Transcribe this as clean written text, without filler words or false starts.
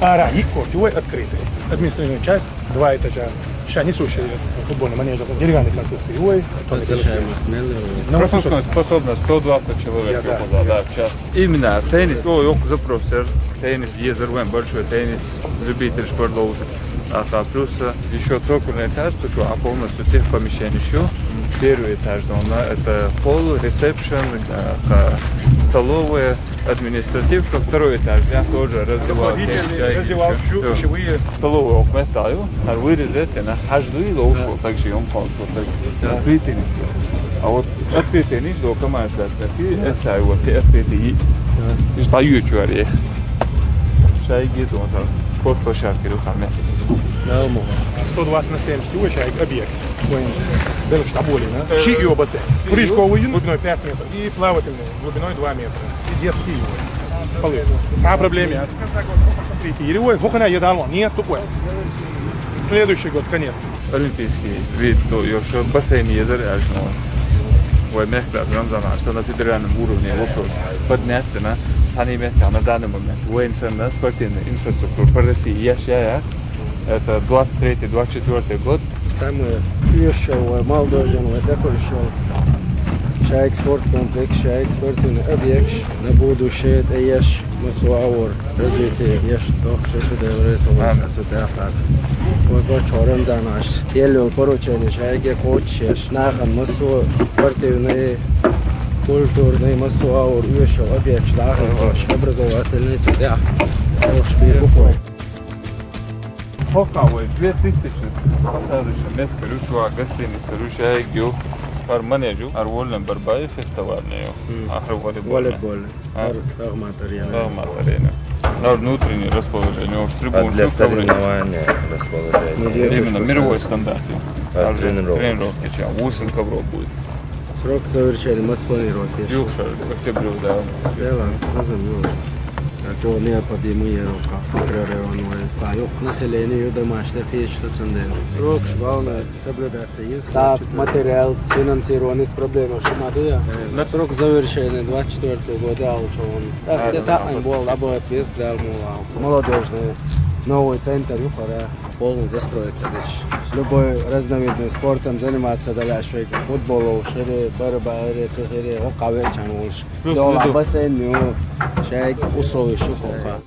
Раи кортевой открытый. Административная часть, 2 этажа. Сейчас несущая футбольный манеж, деревянный конструкции. Пропускная способность 120 человек в час. Именно теннис, yok запросер, теннис, езервен, большой теннис, любитель спортлоузы. Плюс еще цокольный этаж, а полностью тех помещений еще. Первый этаж, это холл, ресепшн, столовая, административка, второй этаж. Я тоже развивал ключевые. Столовую окметаю, а вырезать на каждую ложку, также он открытый. А вот открытый низ до команды, это вот открытый. Поючу орех. Шайги тоже. Спорт площадки руками. 120 на 70 объект. Даже штаболи, да? Чье бассейн. Прыжковый глубиной 5 метров и плавательный глубиной 2 метра. И детский полы. Самая проблема. Иревой, вокна едало, нет тупой. Следующий год конец. Олимпийский вид, еще бассейн езеряжного. Ой, мягко, на федеральном уровне вопрос поднять на саниметр на данный момент. Военная спортивная инфраструктура по России ящает. Это 23-24 год. Самое ключевое, молодежный такой шел. Шайк спорт комплекс, шайк спортивный объект. На будущее это есть масуаур развитие, есть то, что сюда рисовался сюда так. Вот чором за наш. Елил поручение шайке коучешь. Нахан масу спортивный культурный масуаур еще объект. Нахан образовательный сюда. Покавой 2000 посадочный метр ручва гостиница ручая par manēžu ar voliem barbai фехтовальную. Волейбольный. Арматарена. На внутреннее расположение, трибун, для соревнования расположение. Именно мировой стандарт. Тренировки. 8 ковров будет. Срок завершения мы спланировали. Юша, октябрю, да. Да, разумею. Что необходимые районы, население домашних вещей, срок главное соблюдать. Так, материал, финансирование проблемы, что надо. Срок завершения 24 года, так это был работать без молодежный новый центр, пора полностью застроиться. Любой разновидный спортом заниматься дальше, футболом, шире, борьба, шире, окаве, чануш. Дома бассейн, шайк условия шукока.